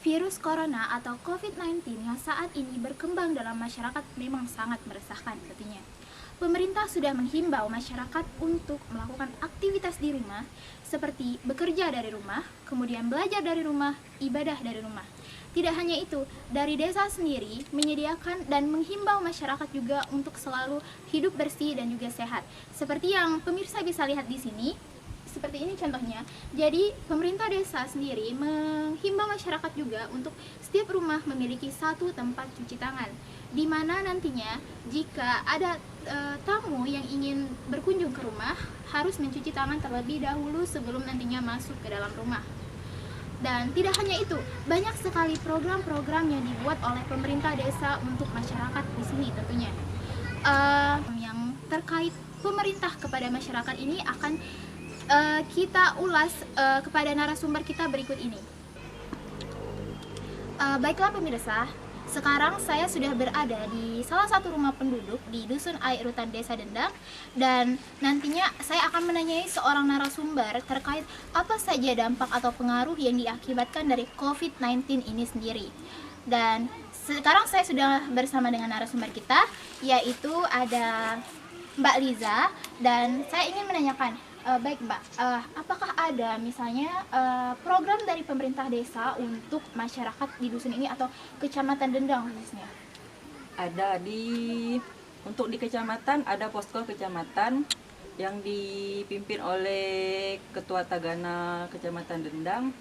Virus corona atau COVID-19 yang saat ini berkembang dalam masyarakat memang sangat meresahkan tentunya. Pemerintah sudah menghimbau masyarakat untuk melakukan aktivitas di rumah seperti bekerja dari rumah, kemudian belajar dari rumah, ibadah dari rumah. Tidak hanya itu, dari desa sendiri menyediakan dan menghimbau masyarakat juga untuk selalu hidup bersih dan juga sehat. Seperti yang pemirsa bisa lihat di sini, seperti ini contohnya. Jadi pemerintah desa sendiri menghimbau masyarakat juga untuk setiap rumah memiliki satu tempat cuci tangan, di mana nantinya jika ada tamu yang ingin berkunjung ke rumah harus mencuci tangan terlebih dahulu sebelum nantinya masuk ke dalam rumah. Dan tidak hanya itu, banyak sekali program-program yang dibuat oleh pemerintah desa untuk masyarakat di sini tentunya. Yang terkait pemerintah kepada masyarakat ini akan kita ulas kepada narasumber kita berikut ini. Baiklah pemirsa, sekarang saya sudah berada di salah satu rumah penduduk di Dusun Air Rutan Desa Dendang, dan nantinya saya akan menanyai seorang narasumber terkait apa saja dampak atau pengaruh yang diakibatkan dari COVID-19 ini sendiri. Dan sekarang saya sudah bersama dengan narasumber kita, yaitu ada Mbak Liza, dan saya ingin menanyakan, baik Mbak, apakah ada misalnya program dari pemerintah desa untuk masyarakat di dusun ini atau kecamatan Dendang khususnya? Ada untuk di kecamatan ada posko kecamatan yang dipimpin oleh Ketua Tagana Kecamatan Dendang.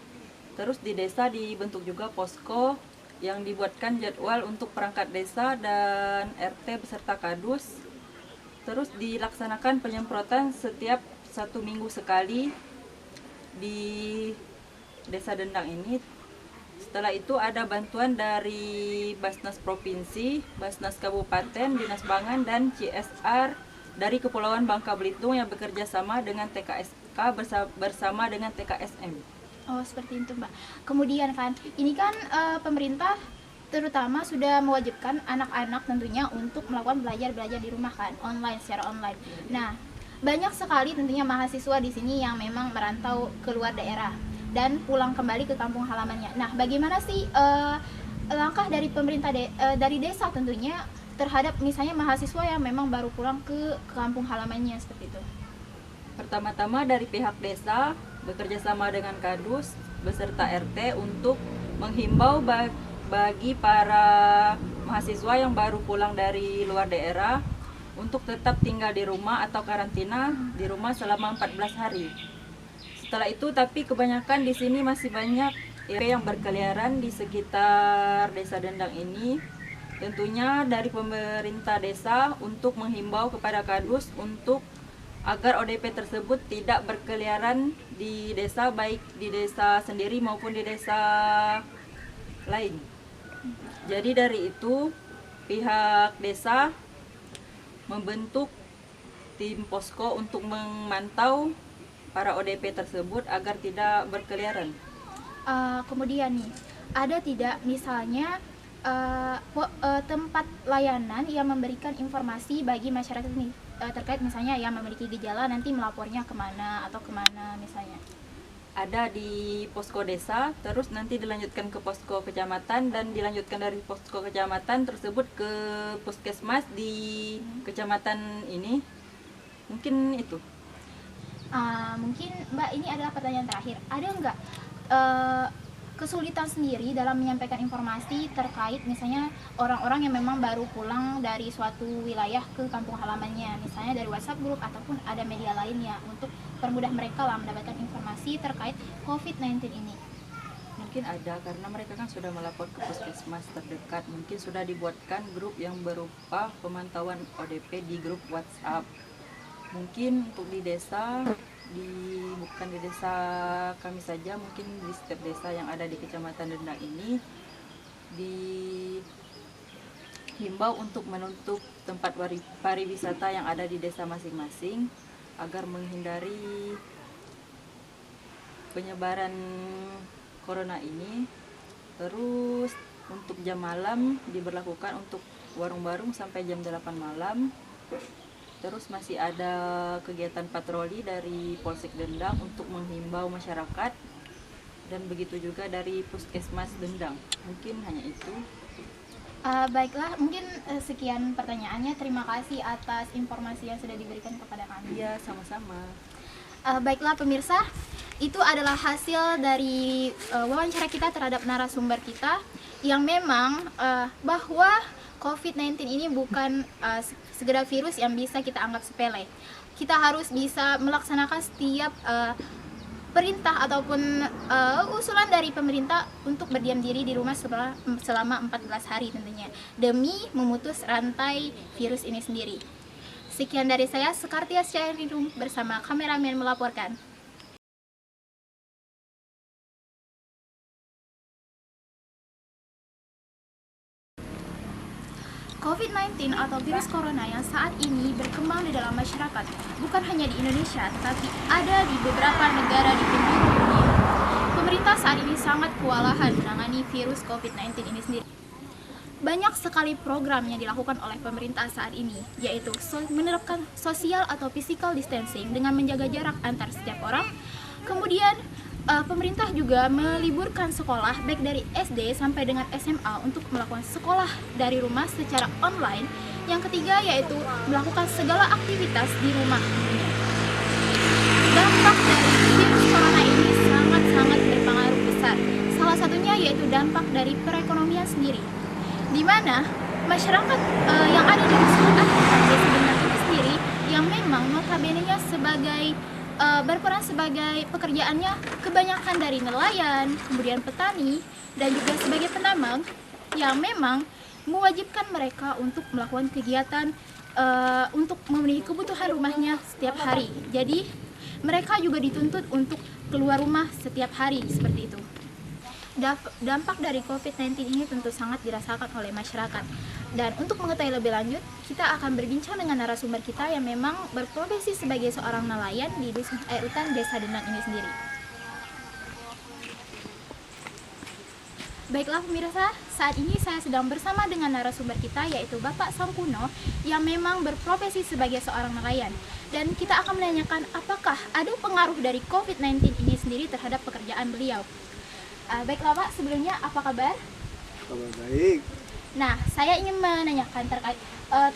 Terus di desa dibentuk juga posko yang dibuatkan jadwal untuk perangkat desa dan RT beserta kadus. Terus dilaksanakan penyemprotan setiap 1 minggu sekali di Desa Dendang ini. Setelah itu ada bantuan dari Basnas Provinsi, Basnas Kabupaten, Dinas Pangan, dan CSR dari Kepulauan Bangka Belitung yang bekerja sama dengan TKSK bersama dengan TKSM. Oh, seperti itu Mbak. Kemudian kan, ini kan pemerintah terutama sudah mewajibkan anak-anak tentunya untuk melakukan belajar di rumah kan, secara online. Nah, banyak sekali tentunya mahasiswa di sini yang memang merantau keluar daerah dan pulang kembali ke kampung halamannya. Nah, bagaimana sih langkah dari pemerintah dari desa tentunya terhadap misalnya mahasiswa yang memang baru pulang ke kampung halamannya seperti itu? Pertama-tama dari pihak desa bekerja sama dengan Kadus beserta RT untuk menghimbau bagi para mahasiswa yang baru pulang dari luar daerah untuk tetap tinggal di rumah atau karantina di rumah selama 14 hari. Setelah itu tapi kebanyakan di sini masih banyak yang berkeliaran di sekitar Desa Dendang ini. Tentunya dari pemerintah desa untuk menghimbau kepada Kadus untuk agar ODP tersebut tidak berkeliaran di desa, baik di desa sendiri maupun di desa lain. Jadi dari itu pihak desa membentuk tim posko untuk memantau para ODP tersebut agar tidak berkeliaran. Kemudian nih, ada tidak misalnya tempat layanan yang memberikan informasi bagi masyarakat ini terkait misalnya yang memiliki gejala nanti melapornya kemana atau kemana misalnya? Ada di posko desa, terus nanti dilanjutkan ke posko kecamatan dan dilanjutkan dari posko kecamatan tersebut ke puskesmas di kecamatan ini. Mungkin itu. Mungkin Mbak, ini adalah pertanyaan terakhir. Ada nggak kesulitan sendiri dalam menyampaikan informasi terkait misalnya orang-orang yang memang baru pulang dari suatu wilayah ke kampung halamannya, misalnya dari WhatsApp group ataupun ada media lainnya untuk permudah mereka lah mendapatkan informasi terkait COVID-19 ini? Mungkin ada, karena mereka kan sudah melapor ke puskesmas terdekat. Mungkin sudah dibuatkan grup yang berupa pemantauan ODP di grup WhatsApp. Mungkin untuk di desa, bukan di desa kami saja, mungkin di setiap desa yang ada di Kecamatan Dendang ini dihimbau untuk menutup tempat pariwisata yang ada di desa masing-masing agar menghindari penyebaran corona ini. Terus untuk jam malam diberlakukan untuk warung-warung sampai jam 8 malam. Terus masih ada kegiatan patroli dari Polsek Dendang untuk menghimbau masyarakat dan begitu juga dari Puskesmas Dendang. Mungkin hanya itu. Baiklah, mungkin sekian pertanyaannya. Terima kasih atas informasi yang sudah diberikan kepada kami. Iya, sama-sama. Baiklah pemirsa, itu adalah hasil dari wawancara kita terhadap narasumber kita yang memang bahwa COVID-19 ini bukan segera virus yang bisa kita anggap sepele. Kita harus bisa melaksanakan setiap perintah ataupun usulan dari pemerintah untuk berdiam diri di rumah selama 14 hari tentunya demi memutus rantai virus ini sendiri. Sekian dari saya, Sekartia Syahrinum bersama kameramen melaporkan. COVID-19 atau virus corona yang saat ini berkembang di dalam masyarakat bukan hanya di Indonesia, tetapi ada di beberapa negara di penjuru dunia. Pemerintah saat ini sangat kewalahan menangani virus COVID-19 ini sendiri. Banyak sekali program yang dilakukan oleh pemerintah saat ini, yaitu menerapkan social atau physical distancing dengan menjaga jarak antar setiap orang. Kemudian pemerintah juga meliburkan sekolah baik dari SD sampai dengan SMA untuk melakukan sekolah dari rumah secara online. Yang ketiga yaitu melakukan segala aktivitas di rumah. Dampak dari virus corona ini sangat-sangat berpengaruh besar. Salah satunya yaitu dampak dari perekonomian sendiri, di mana masyarakat yang ada di masyarakat desa Dendang ini sendiri yang memang notabene-nya sebagai berperan sebagai pekerjaannya kebanyakan dari nelayan, kemudian petani, dan juga sebagai penambang yang memang mewajibkan mereka untuk melakukan kegiatan untuk memenuhi kebutuhan rumahnya setiap hari. Jadi mereka juga dituntut untuk keluar rumah setiap hari seperti itu. Dampak dari COVID-19 ini tentu sangat dirasakan oleh masyarakat. Dan untuk mengetahui lebih lanjut, kita akan berbincang dengan narasumber kita yang memang berprofesi sebagai seorang nelayan di Dusun Air Utan Desa Dendang ini sendiri. Baiklah pemirsa, saat ini saya sedang bersama dengan narasumber kita yaitu Bapak Sangkuno yang memang berprofesi sebagai seorang nelayan. Dan kita akan menanyakan apakah ada pengaruh dari COVID-19 ini sendiri terhadap pekerjaan beliau. Baiklah Pak, sebelumnya apa kabar? Kabar baik. Nah, saya ingin menanyakan terkait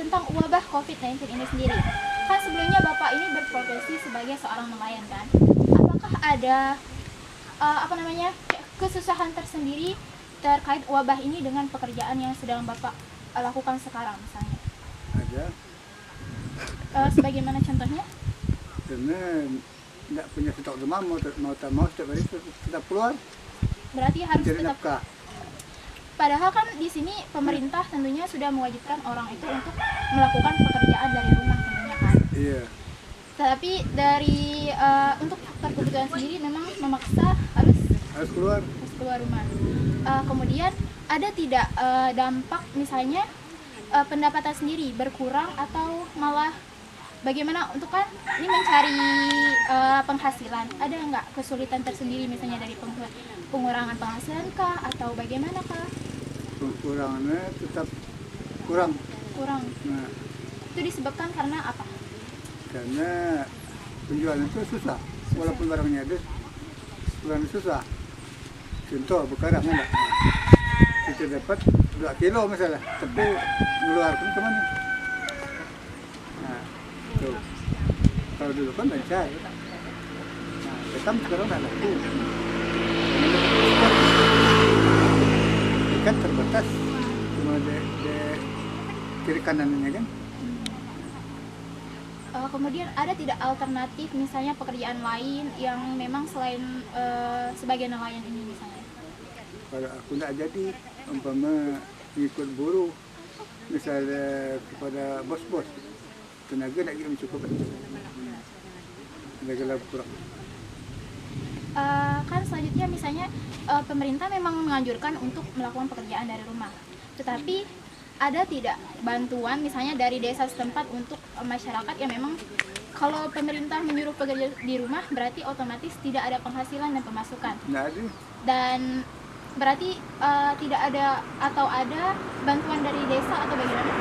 tentang wabah COVID-19 ini sendiri. Kan sebelumnya Bapak ini berprofesi sebagai seorang nelayan kan? Apakah ada kesusahan tersendiri terkait wabah ini dengan pekerjaan yang sedang Bapak lakukan sekarang misalnya? Ada. Sebagaimana contohnya? Karena tidak punya stok demam, mau tak mau setiap hari tetap keluar Berarti harus cari tetap. nafkah. Padahal kan di sini pemerintah tentunya sudah mewajibkan orang itu untuk melakukan pekerjaan dari rumah tentunya kan. Iya. Tapi dari untuk faktor kebutuhan sendiri memang memaksa harus keluar rumah. Kemudian ada tidak dampak misalnya pendapatan sendiri berkurang atau malah bagaimana untuk kan ini mencari penghasilan? Ada nggak kesulitan tersendiri misalnya dari pengurangan penghasilan kah atau bagaimana kah? Pengurangannya tetap kurang. Nah, Itu disebabkan karena apa? karena penjualan itu susah. Walaupun barangnya ada, penjualan susah. Contoh bekarang enggak. Kita dapat 2 kilo misalnya, tapi mengeluarkan kemana? Nah, tuh. Kalau dulu kan lancar. Nah, ketam sekarang nggak laku. Ikan terbatas, cuma di kiri kanannya kan. Kemudian ada tidak alternatif misalnya pekerjaan lain yang memang selain sebagai nelayan ini misalnya? Kalau aku nggak jadi, umpama ikut buruh, misalnya kepada bos-bos, tenaga nak mencukupi, tenaga kurang. Kan selanjutnya misalnya pemerintah memang menganjurkan untuk melakukan pekerjaan dari rumah, tetapi ada tidak bantuan misalnya dari desa setempat untuk masyarakat yang memang kalau pemerintah menyuruh pekerja di rumah berarti otomatis tidak ada penghasilan dan pemasukan. Nggak ada. Dan berarti tidak ada atau ada bantuan dari desa atau bagaimana?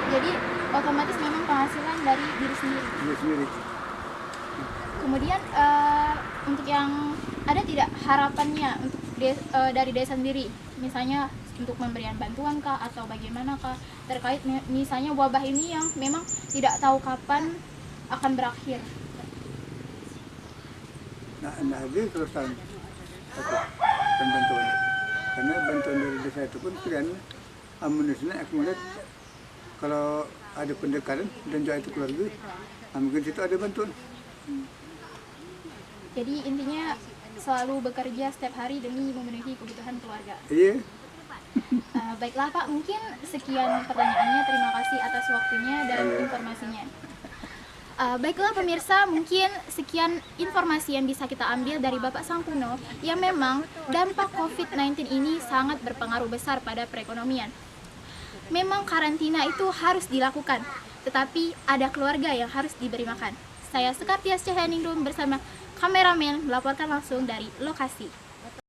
Jadi otomatis memang penghasilan dari diri sendiri. Diri sendiri. Kemudian untuk yang ada tidak harapannya untuk dari desa sendiri, misalnya untuk pemberian bantuan kah atau bagaimana kah terkait misalnya wabah ini yang memang tidak tahu kapan akan berakhir. Nah ada terusan dan bantuan, karena bantuan dari desa itu pun sekian amunisinya aku melihat kalau ada pendekatan dan juga itu keluarga, mungkin situ ada bantuan. Jadi intinya selalu bekerja setiap hari demi memenuhi kebutuhan keluarga. Iya. Baiklah Pak, mungkin sekian pertanyaannya. Terima kasih atas waktunya dan informasinya. Baiklah pemirsa, mungkin sekian informasi yang bisa kita ambil dari Bapak Sangkuno, yang memang dampak COVID-19 ini sangat berpengaruh besar pada perekonomian. Memang karantina itu harus dilakukan, tetapi ada keluarga yang harus diberi makan. Saya Sekar Tias Cahyaningrum bersama kameramen melaporkan langsung dari lokasi.